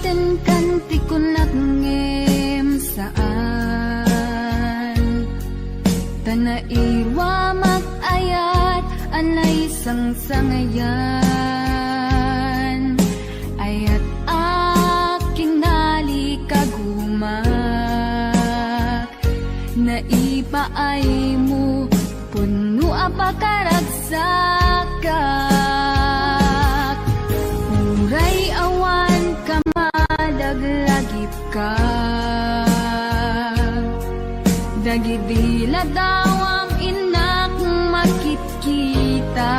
ten kan ti kunak ngem saan tanaiwa mag-ayat anay sang-sangayan ayat aking nalikagumak naipaay mo puno apakaragsakat uray awan ka madaglagip ka dagidila daw ang inak makikita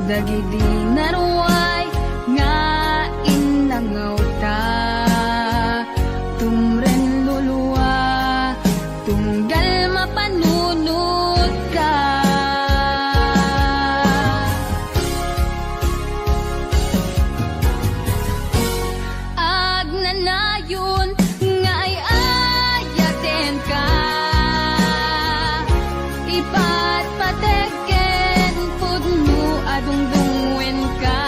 dagidi naruay nga inangaw ta tumren luluwa tunggal mapanunod ka agnanayon nga ay ayaten ka ipatpateken pudno adungdungwen ka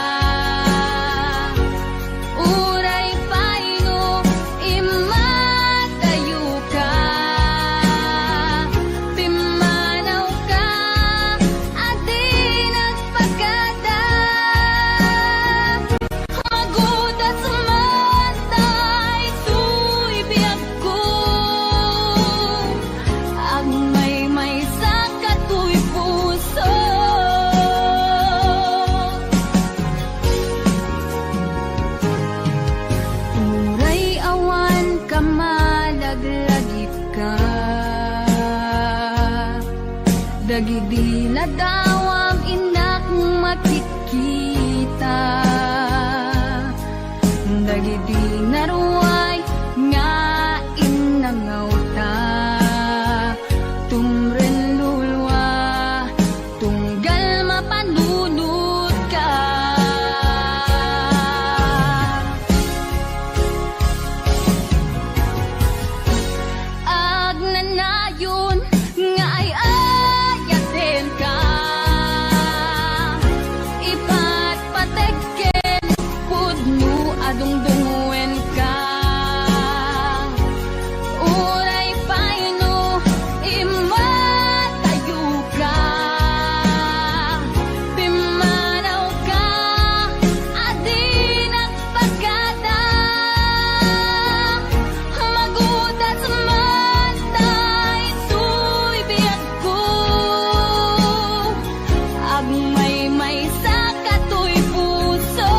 uray paino imatayo ka pimanaw ka adi nagpagada magudas matay tuy biyag ko ang may sa katuy puso uray awan ka malaglagip ka dagidi na daw ang inak makikita dagidi naruay nga inangaw ta tumren lulwa tunggal mapanunod ka agnanayon nga ay ayaten ka ipatpateken pudno adungdungwen ka uray paino imatayo ka pimanaw ka adi nagpagada magudas matay tuy biyag ko agmay sa katuy puso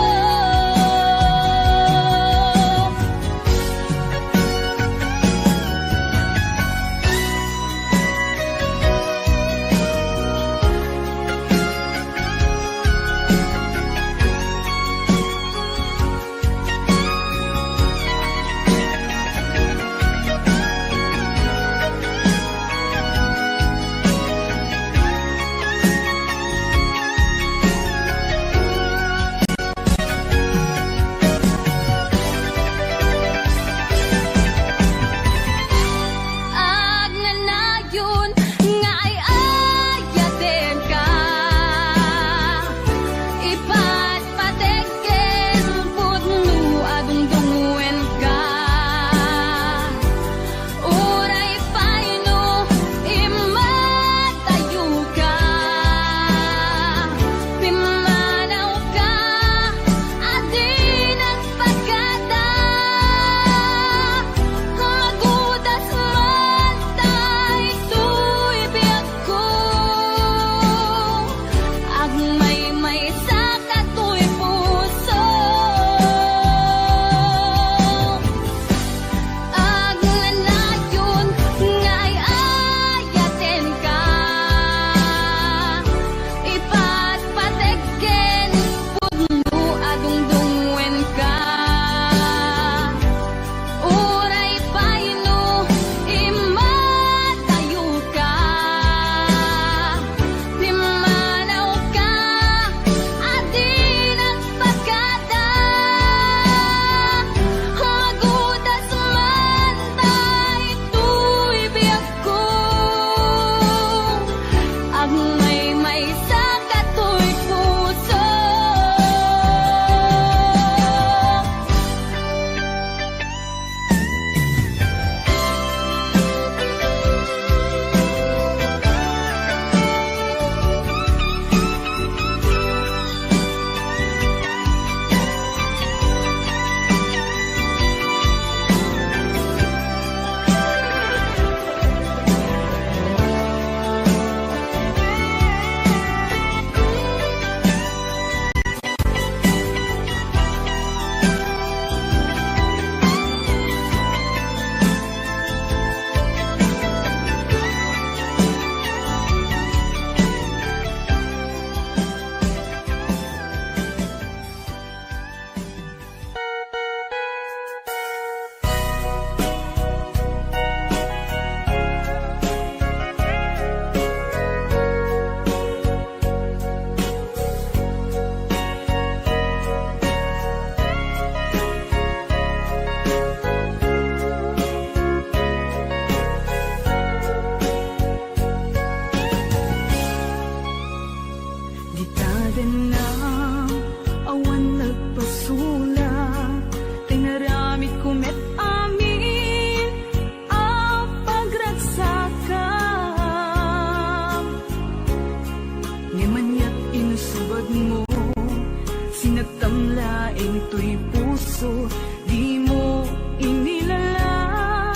puso, di mo inilala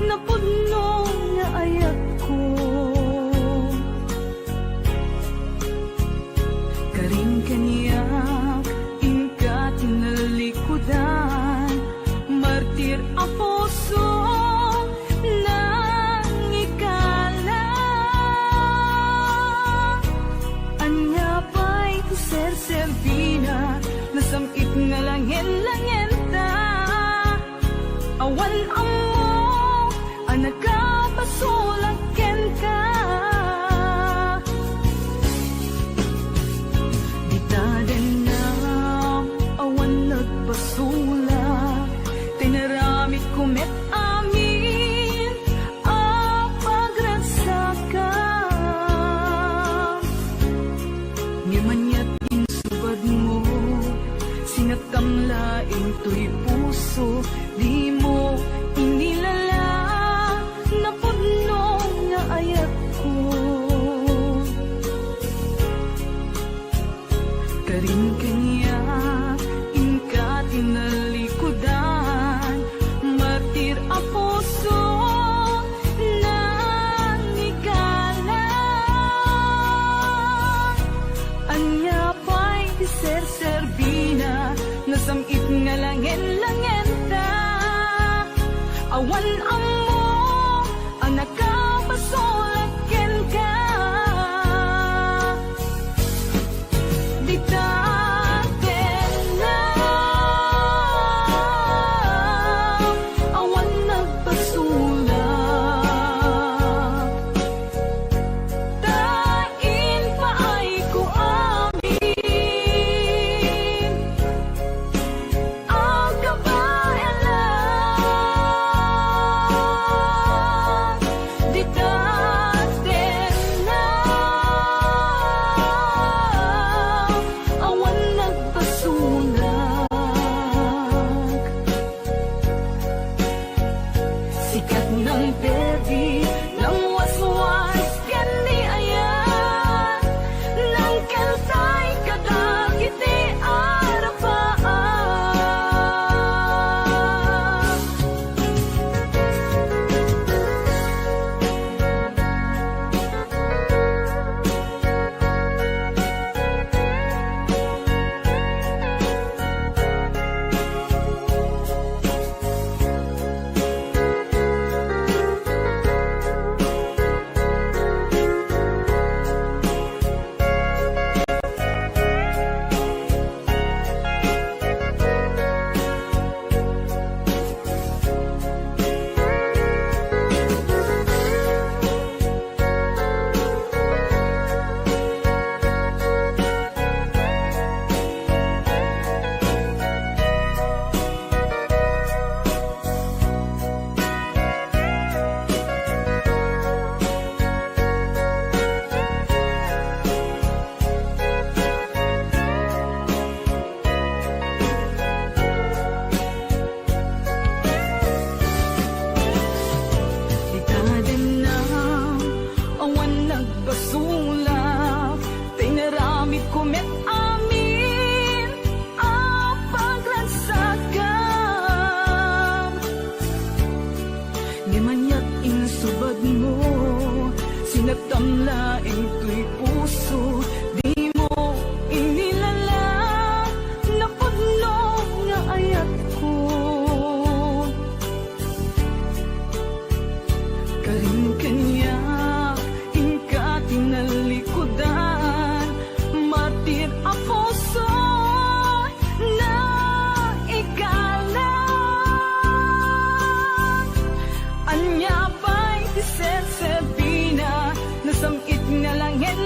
na puno nga ayat ko. Karing kaniyak, ingka tinalikudan, martir ang puso nang ikala. Anya pa'y serservina, nasamit nga langin-langin ta. Awan amo, anak ka pasulaken ka. Ditaden na, awan nagbasula, tinaramit kumet amin, pagrasakan. Ngimanyat insubad mo, sinatam laing to'y puso, di mo inilala na puno nga ayat ko. Karing kanya, ingka tinalikudan, martir ang puso nang ikala. Anya pa'y serserbina, nasamit nga langin-langin ta. Awan amo, anak ka pasulaken ka. Ditaten na, awan nagpasulak, tain pa ay ko amin ang kabayalan. Ditaten na, awan nagpasulak, sikat ng perdi ng waswas kani ayan, nang kantay kadagiti arapaan. Ditaden na, awan nagbasulak, tinaramit kumet amin ang paglansakan. Ngimanyat insubad mo, sinatam laing to'y puso, di mo inilala na puno nga ayat ko. Karing kanya, ingka tinalikudan, martir ang puso na ikala. Anya pa'y serserbina, nasamit nga langin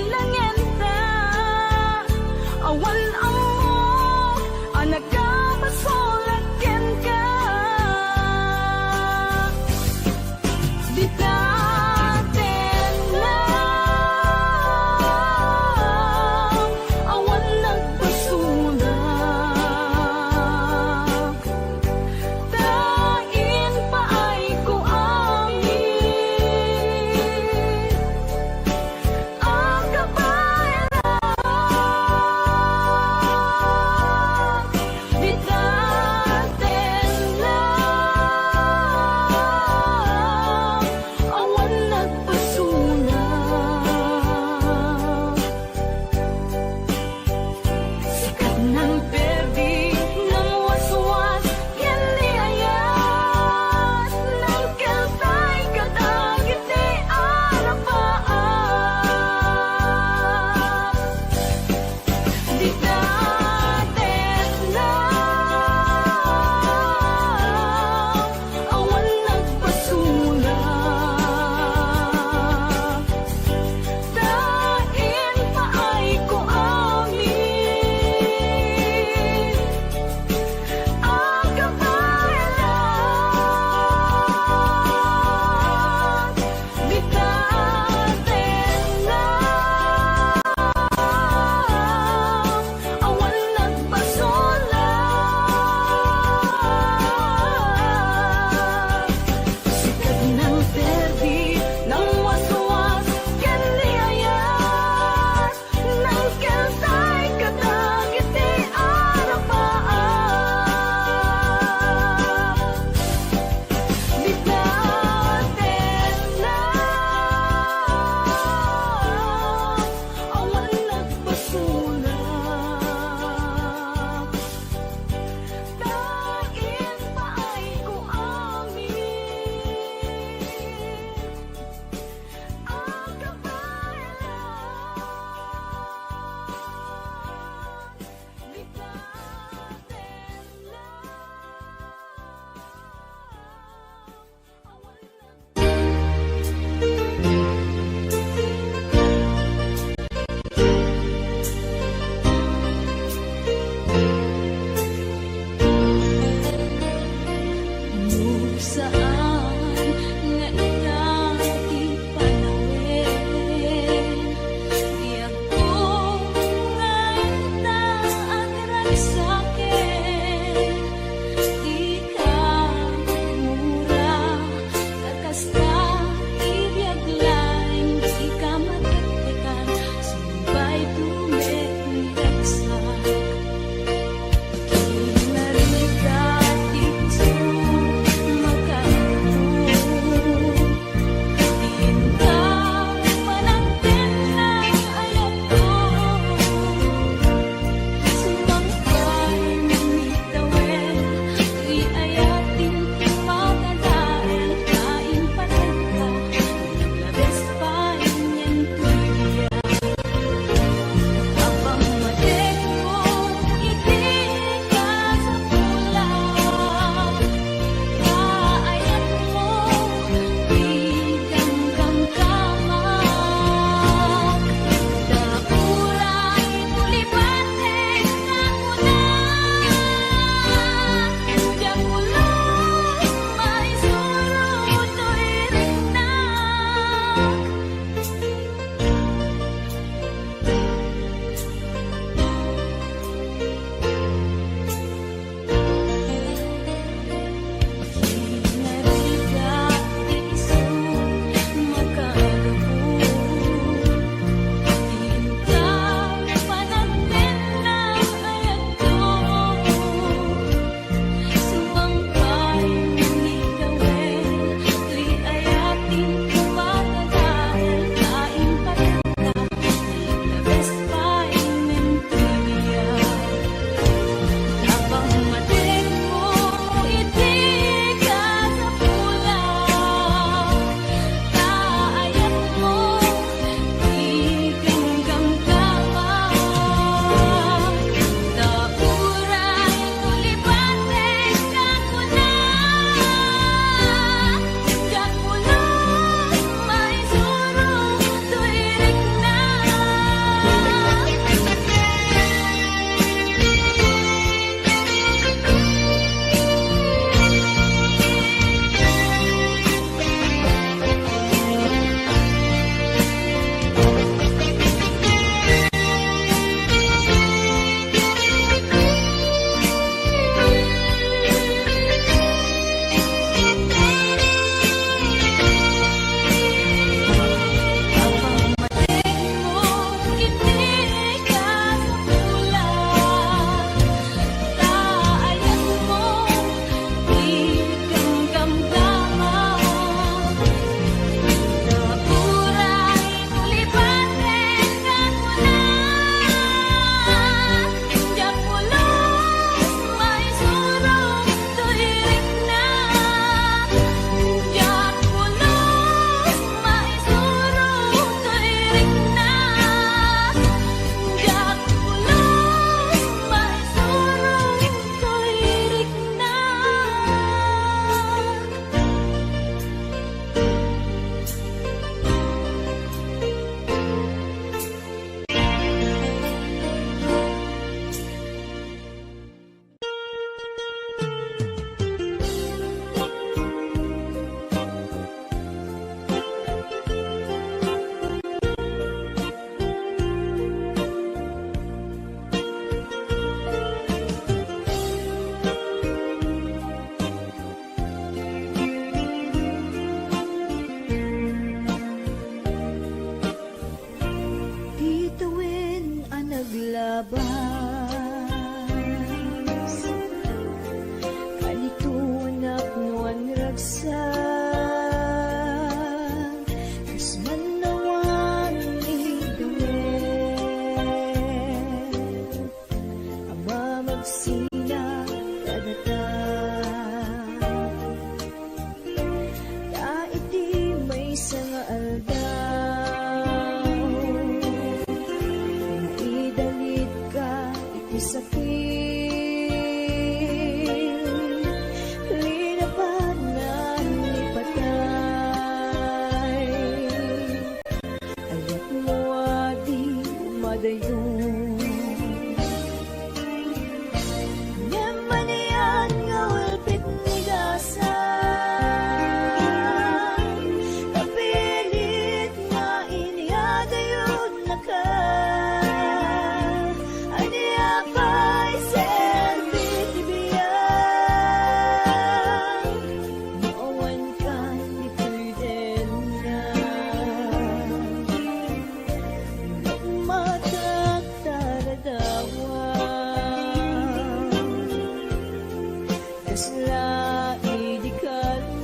Naslai di kalman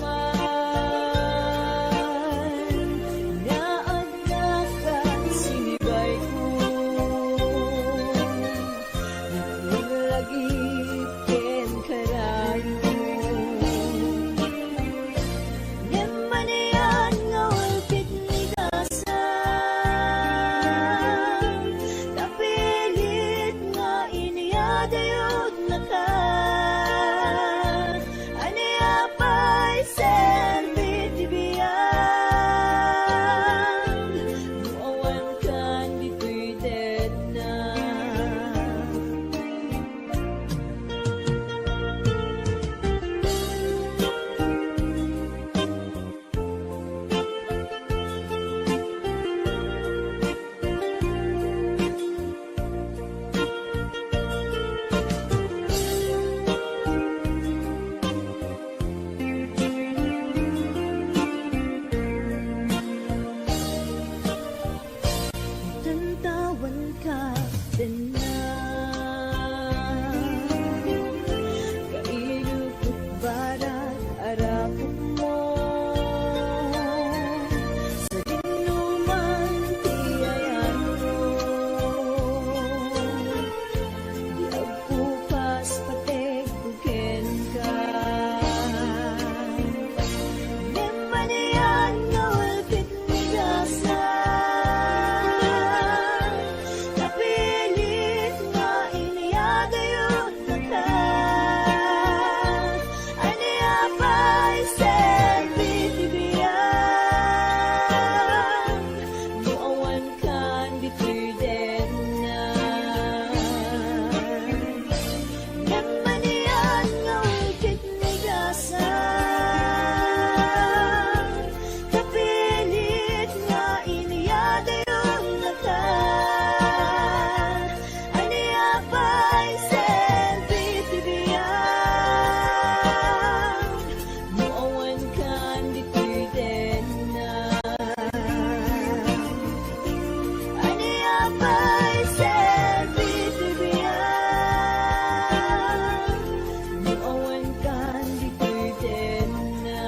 naagnakan sinibay ko naglagip ken karayo Nemanian nga walpit ni dasan kapilit nga iniyadayod na ka aniya pa'y serbit ibiyang muawan kan di pwede na Tantawan ka din na kailukot barat arapot mo sa dinuman tiyayan mo di agpupas patek buken ka Nemanian nga walpit ni dasan kapilit nga iniyadayod na ka aniya pa'y serbit ibiyang muawan kan di pwede na Nemanian nga walpit ni dasan kapilit nga iniyadayod na ka aniya pa'y serbit ibiyang muawan kan di pwede na aniya pa'y serbit ibiyang muawan kan di pwede na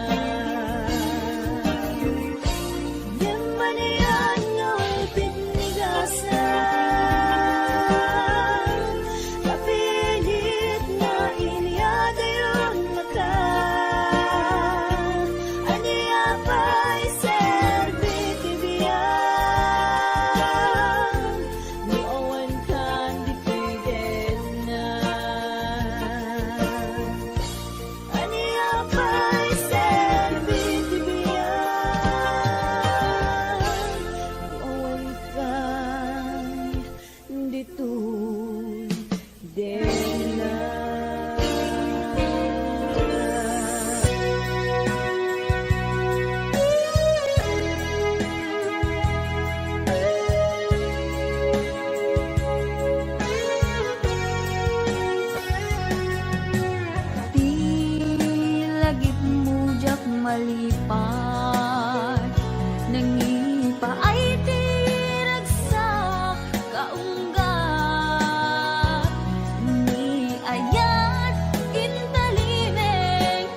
Nemanian nga walpit ni dasan kapilit nga iniyadayod na ka aniya pa'y serbit ibiyang muawan kan di pwede na aniya pa'y serbit ibiyang muawan kan dito din na Di lagip mujak malipat nangipa ay tiragsak kaunggat ni ayat intalimeng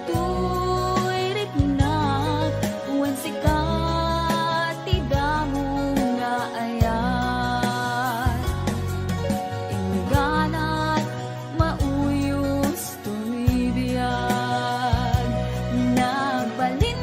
tuirik na wan sikat tidamong na ayat Ingganat mauyos tumibiyag Nagbalin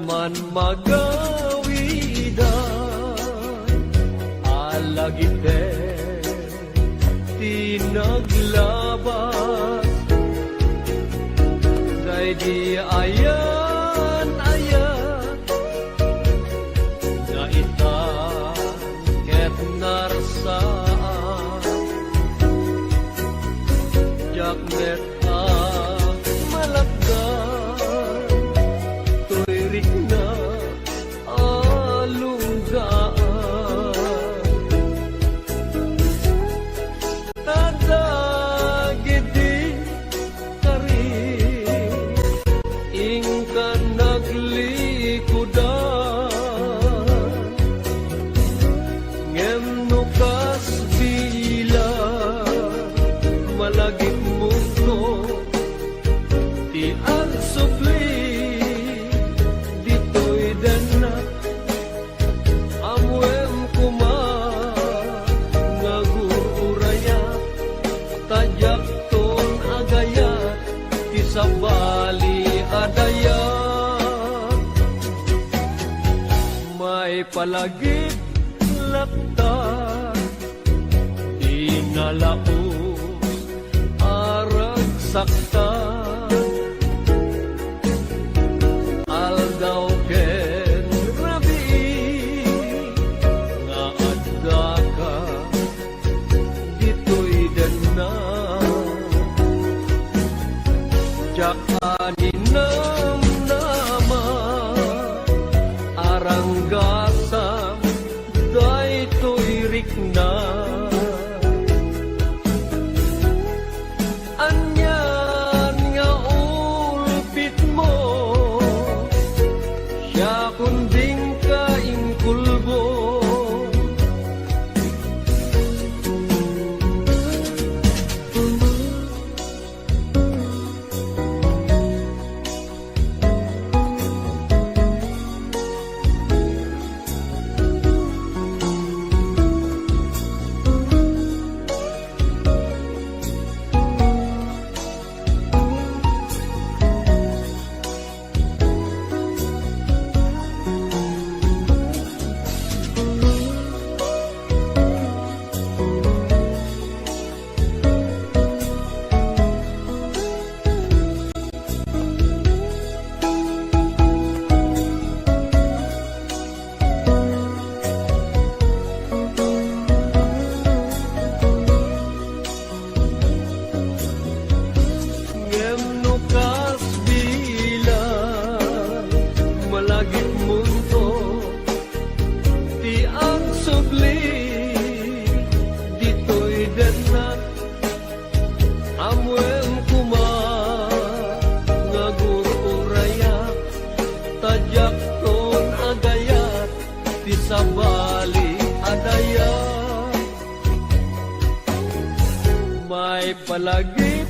man magawidan alagite tinaglabas day di ayan na ita ket narsaan jaknet malagdan tuirik na alunggaan tadagidi karin ingkan naglikudan ngem nukas bila malagit mundo ti agsupli ditoy dana amwem kuma ngagururaya tajak ton agaya ti sabali adaya may palagit laptan inalaos arag saktan aldaw ken rabi nga adda ka ditoy dana jak aninam nama aranggasam daytoy rikna anyan nga ulpit mo siya kunding kaingkulbo ngem nukas bilang malagit mundo ti ang subli ditoy denat amwem kuma ngagururaya tajak ton agayat ti sabali adaya may palagit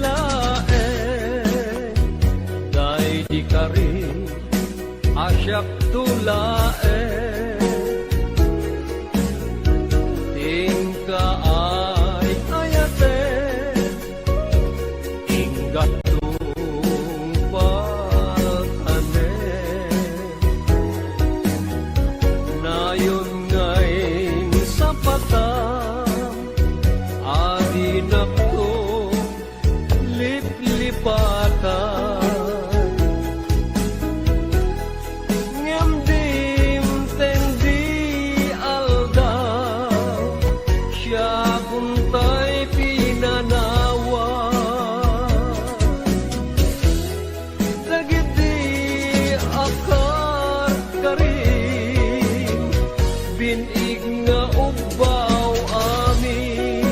lae day di karin asyak tulae tingka ay ayate inggat tumpatane nayon ngayon sa patang adinak to liplipatan ngem dim tendi aldaw siya kuntay pinanawa dagiti akar karin binig nga ubaw amin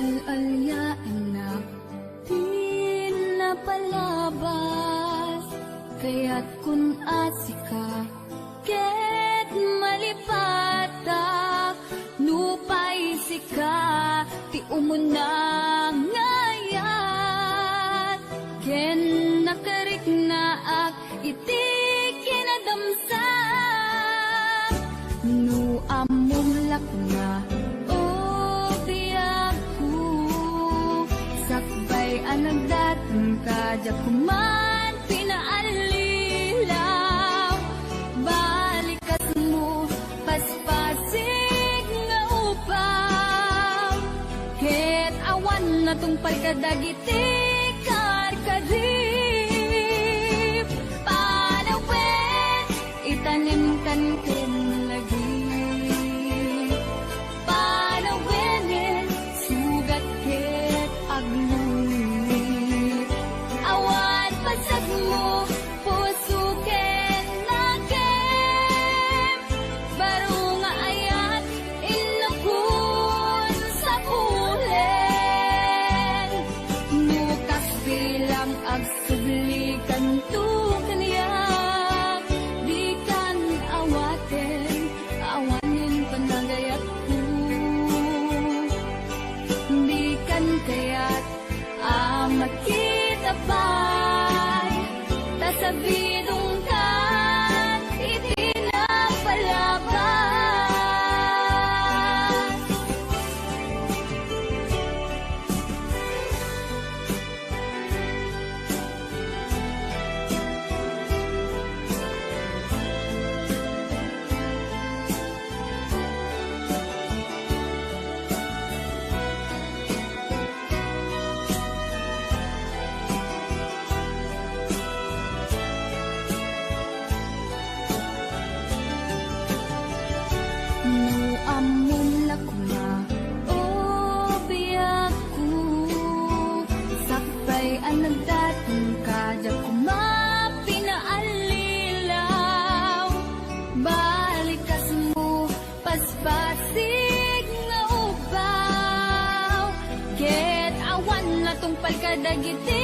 Al-alya anak pinapalabas, kaya't kun asika ket malipata, nupay sika ti umunang ngayat, ken nakarik naak iti kinadamsak, nu amom lakna o biyagku, sakbay anang datang kadya kuman pinaalilaw, balikas mo paspasig nga upaw, ket awan na tungpal kadagiti karkadip, panawin itanim kan ken lagi, panawin sugat ket agluwi, awan pasag mo puso ken nagem, baro nga ayat inakun sa pulen, nukas bilang agsublikan tu kaniyak, di kan awaten awanin panagayat ko, di kan kaya't makita pa'y tasabidong ka itinapalabas. No amon lakuna o biyagku, sakbay anang datong kadya kumapinaalilaw, balikas mo paspasig nga ubaw, ket awan na tungpal kadagiti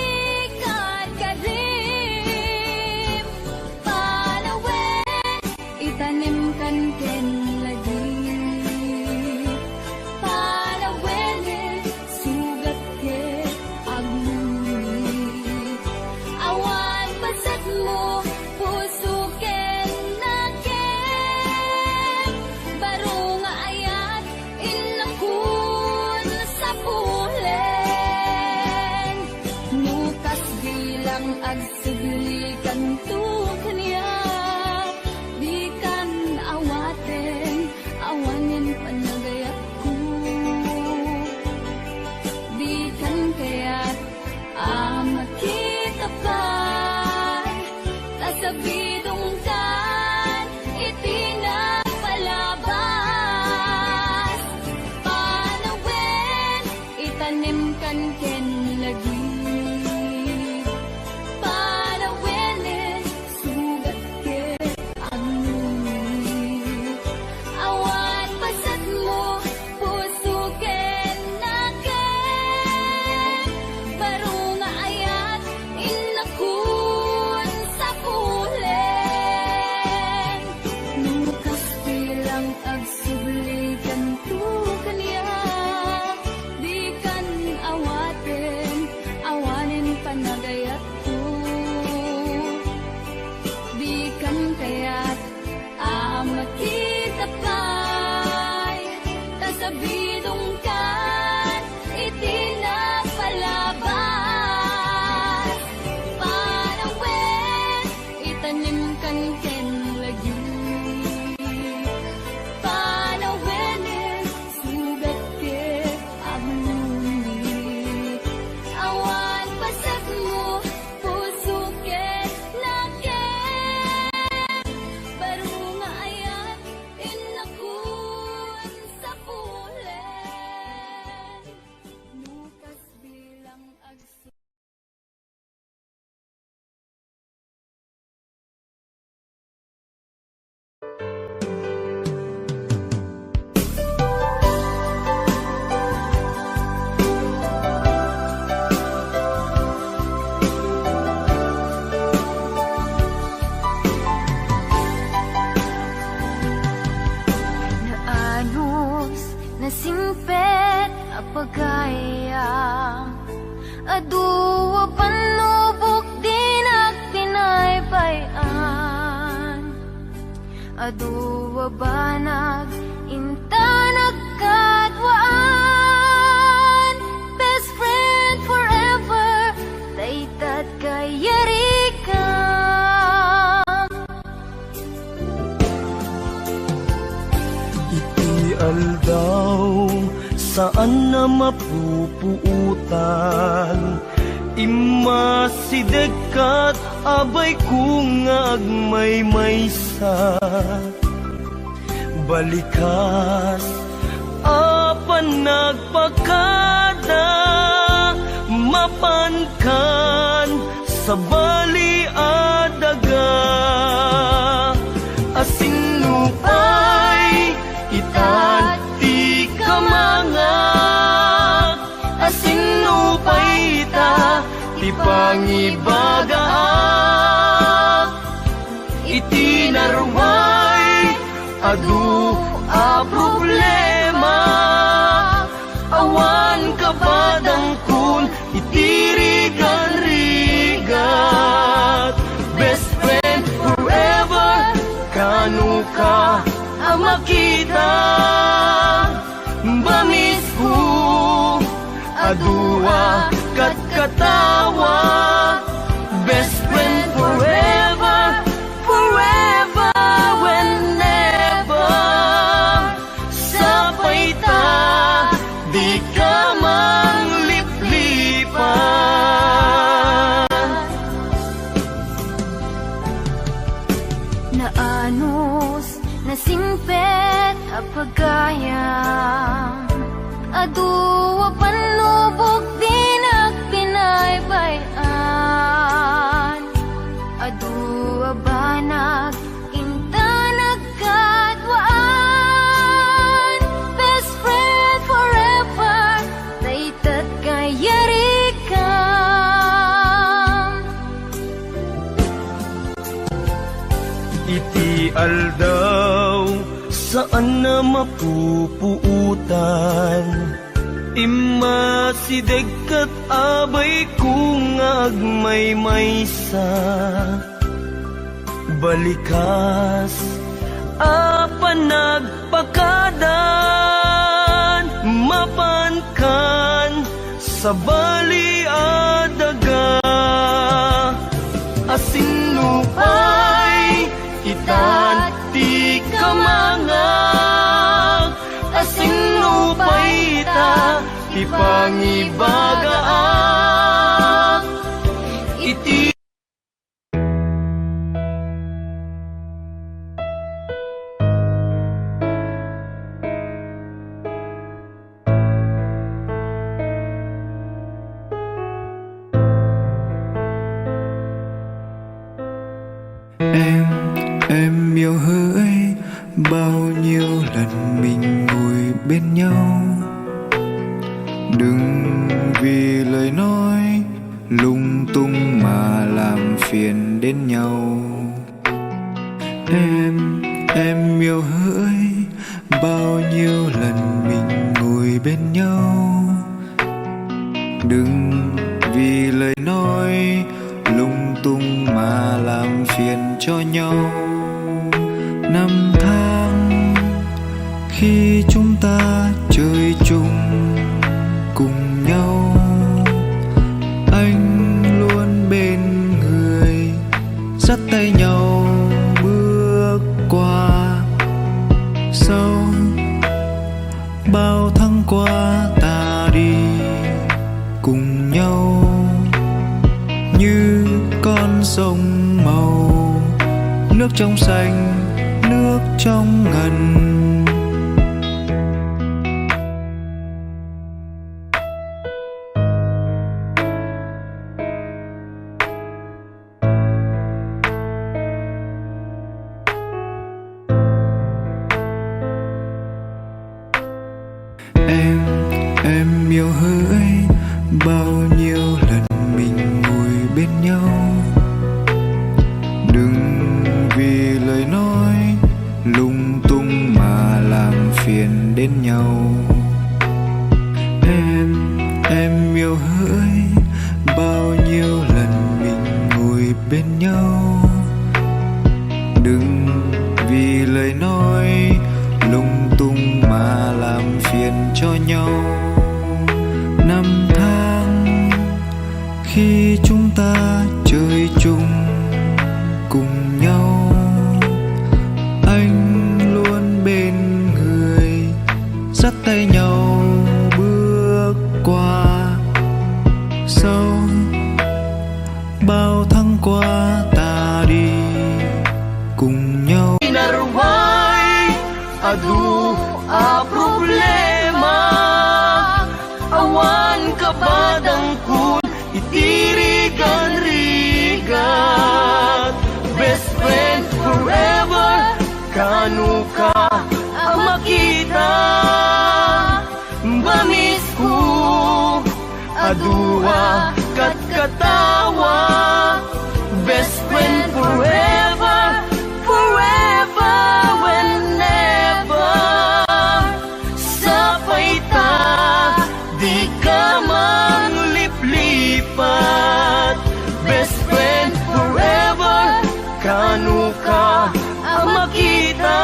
karkadim, panawin itanim kan ken lagi, panawin sugat ket agluwi, awan pasag mo puso ken nagem, baro nga ayat inakun sa pulen, nu singpet apagayam aduwa panubok din at pinaybayan aduwa banag inta nagkadwaan best friend forever daytat kayarika Iti aldaw saan na mapupuutan Imasidekat abay kung agmaymaysa Balikas apan nagpakada Mapankan sa bali adaga Asinupay itat di kamangak Asinupay ita ti pangibagaak Iti narway adu a problema Awan kabadang kun itirigan-rigat Best friend forever kanu ka ang makita Bamis ko adua kat katawa Best friend forever, forever whenever Sapay ta di ka mangliplipan Naanos na singpet apagayam aduwa panubok din at pinaybayan aduwa banag inta nagkadwaan best friend forever daytat kayarikam Iti aldaw saan na mapupuutan Imasidekat abay kung agmaymaysa Balikas apan nagpakadan Mapankan sa bali adaga Asinupay itat di kamangak Asinupay ita ti pangibagaak Iti Em yêu hỡi bao nhiêu lần mình ngồi bên nhau Đừng vì lời nói lung tung mà làm phiền đến nhau Em yêu hỡi bao nhiêu lần mình ngồi bên nhau Đừng vì lời nói lung tung mà làm phiền cho nhau Năm tháng khi chúng ta chơi chung cùng nhau Anh luôn bên người dắt tay nhau bước qua sau bao tháng qua ta đi cùng nhau như con sông màu nước trong xanh nước trong ngần em yêu hỡi bao nhiêu lần mình ngồi bên nhau đừng vì lời nói lung tung mà làm phiền đến nhau yêu hỡi, bao nhiêu lần mình ngồi bên nhau. Đừng vì lời nói lung tung mà làm phiền cho nhau. Năm tháng khi chúng ta chơi chung cùng nhau, anh luôn bên người dắt tay nhau bước qua. Sau bao tháng qua ta đi cùng nhau. Naruhay adu a problema, awan kabadang kun itirigan rigat. Best friend forever, kanu ka ang makita. Bamis ko adua kat katawa. Best friend forever, forever, whenever. Sabay ta, di ka mangliplipat. Best friend forever, kanu ka ang makita.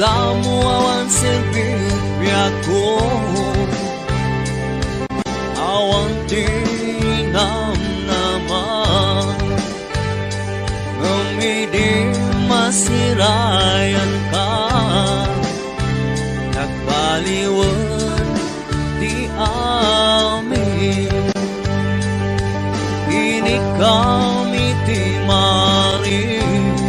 Damo awan silbiya ko, awan tinamnaman, ngumidi masirayan ka, nagbaliwan di amin. Ini kami ti maris,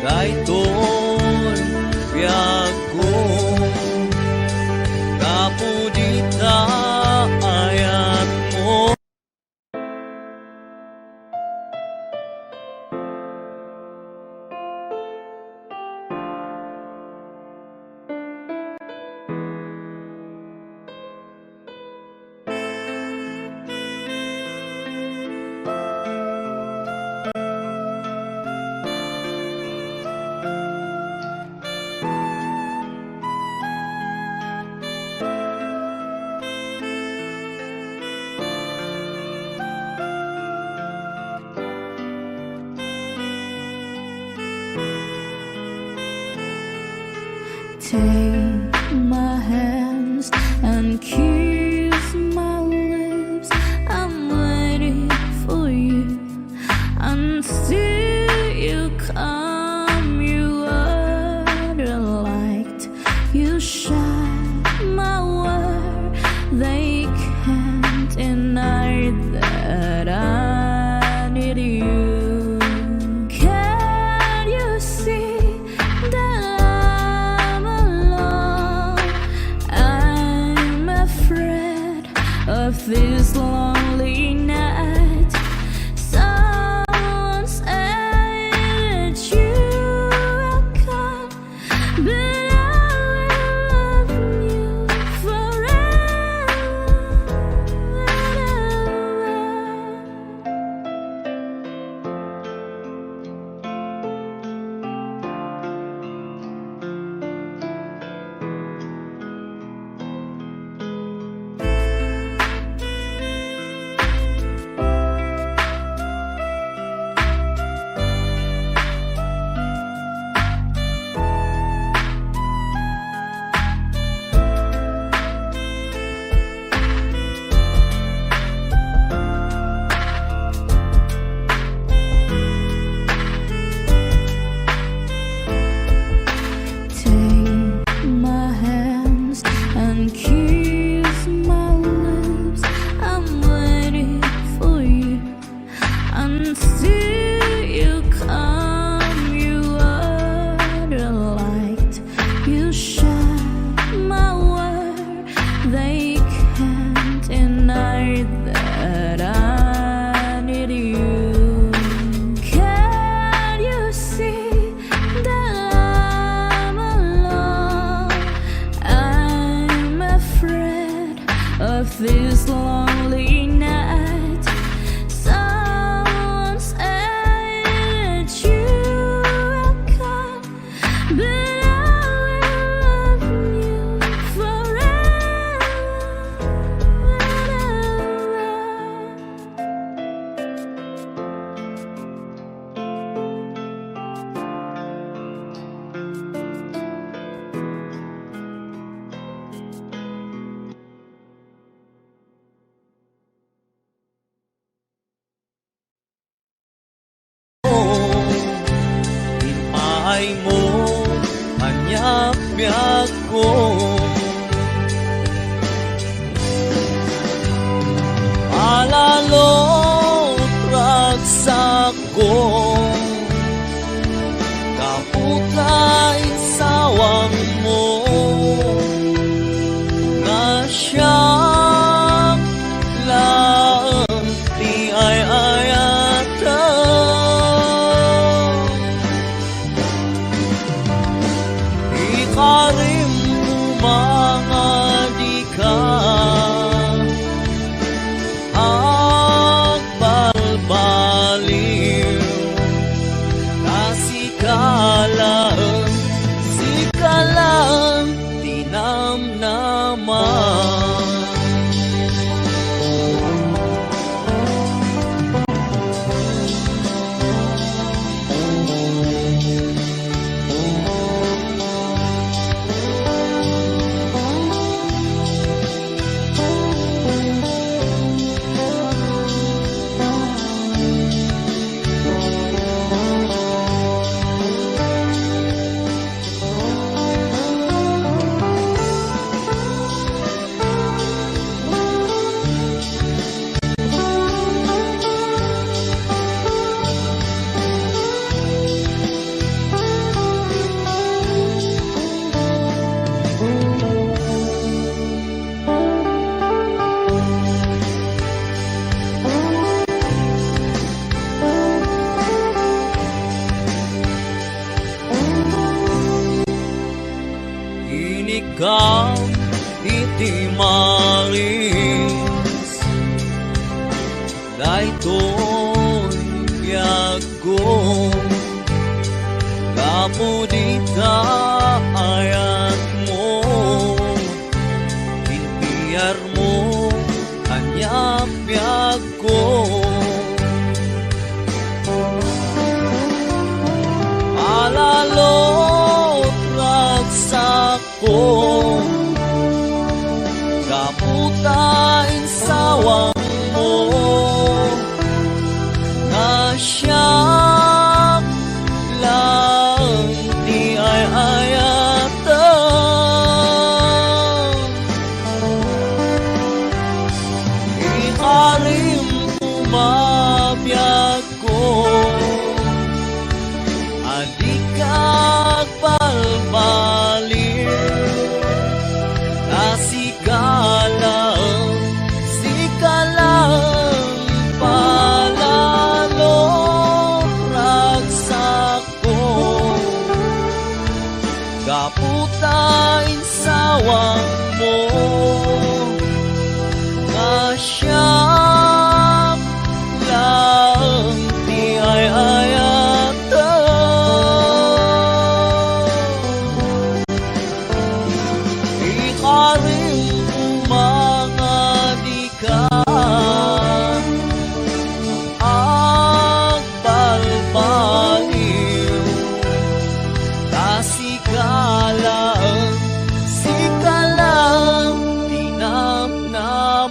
daytoy biag ko, kapudita ayat mo. Take my hands and kiss my lips. I'm waiting for you until you come. You are the light, you shine my world. They can't deny that I need you. Can you see that I'm alone? I'm afraid of this lonely night. Someone said that you will come, but I will love you forever. Take my hands and kiss my lips. I'm waiting for you until you come. You are the light, you shine my world. They can't deny that I need you. Can you see that I'm alone? I'm afraid of this lonely night. Someone said that you will come, but I will love you forever. Tinpahay mo, anyap-yag ko, alalot ragsak ko, kaputay sawang mo, nga siyang lang di ay ayatan. Ikarim mo daytoy yago kapudita ayat mo pinpiyar mo anyap yago alalot ragsak ko kaputain sawang mo na siya lang di ay ayatan ikarim tumabiyag ko adikag balbalir sikalang palalo ragsak ko kaputain sawang mo nga siya lang di ay ayatan ikarim mga di ka agbalbaliw sikalang dinamnaman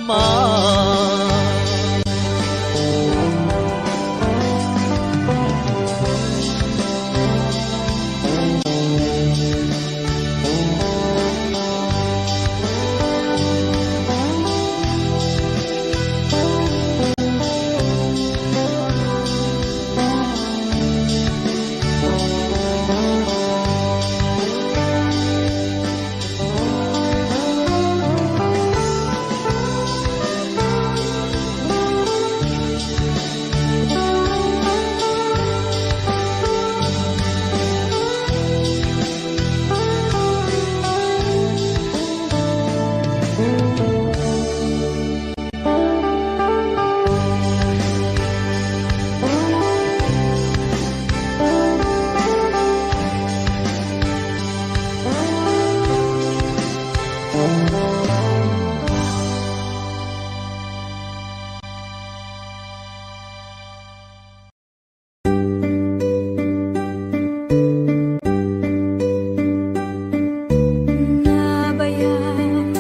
Nabayan,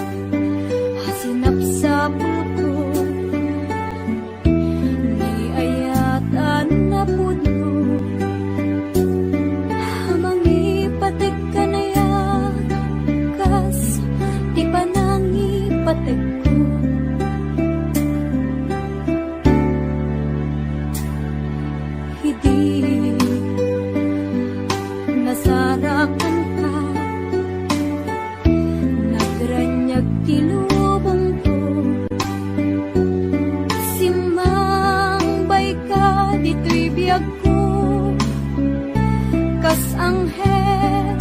hasinap sa puto, ni ayatan na puno. Mangipatig ka na yan, kas di pa nangipatig ko. Hindi nasarakan ka nagranyag tilubong ko simambay ka dito'y biyag ko kas anghel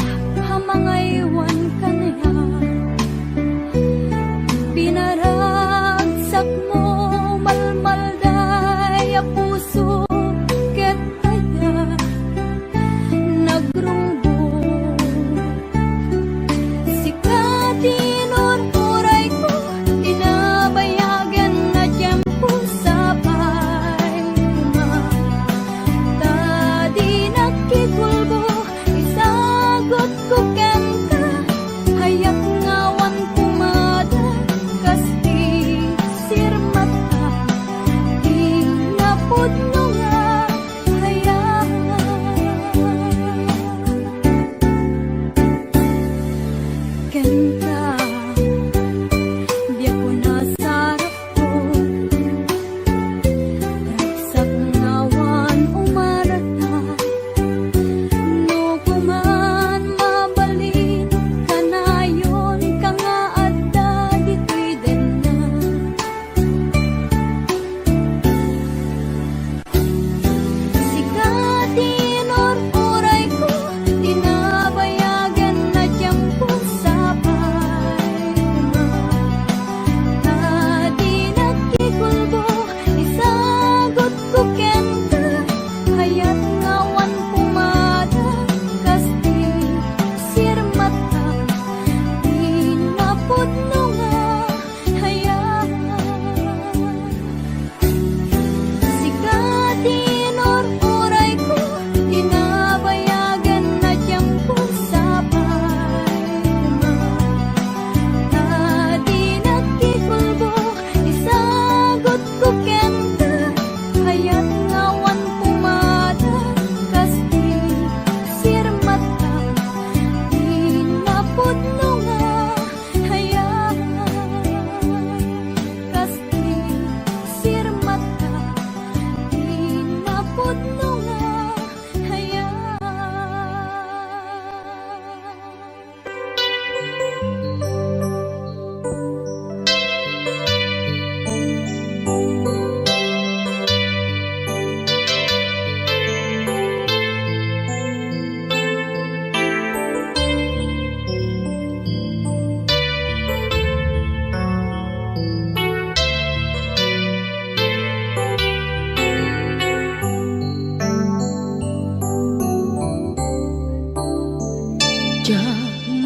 hamangaywan ka na yan pinaragsak mo malmalday a puso ket kaya nagrungbo tinurturay ko, tinabayagan na tiyempo sabay na. Tadi nakikulbo, isagot ko ken ka,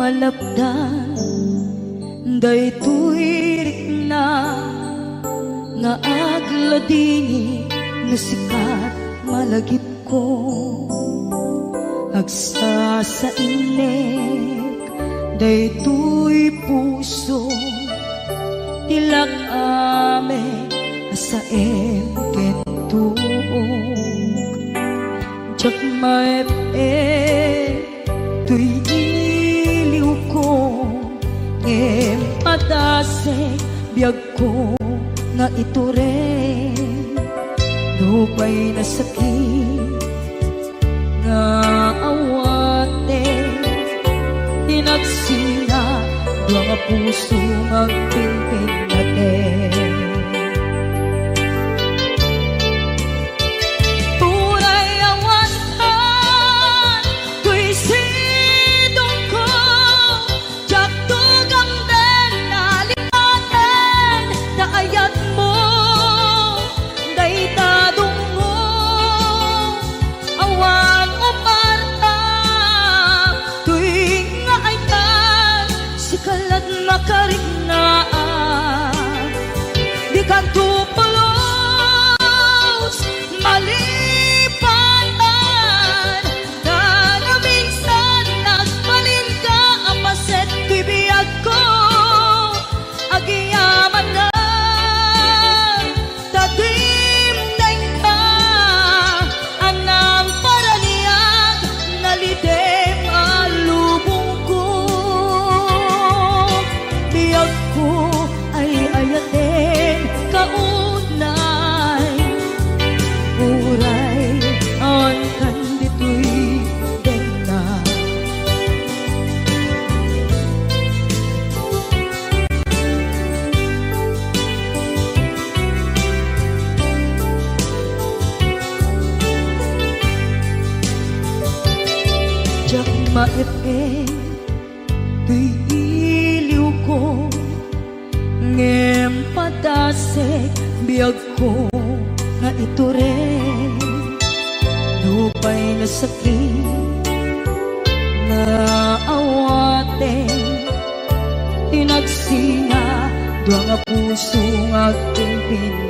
malapdan daytoy rikna nga agladini nga sikat malagip ko agsa sa inek daytoy puso tilak ame asaem ketuog jak maep tuy iliw ko ngem padase biyag ko nga ito rin lupay na sakit nga awate tinagsina mga puso magpilpil natin tunay awasan tuy sidong ko jak tugang den nalipaten na ayat mo daytadong mo awan umarta tuy nga ay sikalat makaringaan di ka tupulos malipatan na minsan nagbalin ka apaset bibiyag ko agiyaman na tatim na ka anang paraniyag nalidem alubong ko biyag ko ay ayatin kaunay uray ang kandito'y dena jak maep tuy iliw ko ngem padasek biyag ko nga ito rin lupay na sakit na awate tinagsinga duwa nga puso nga aking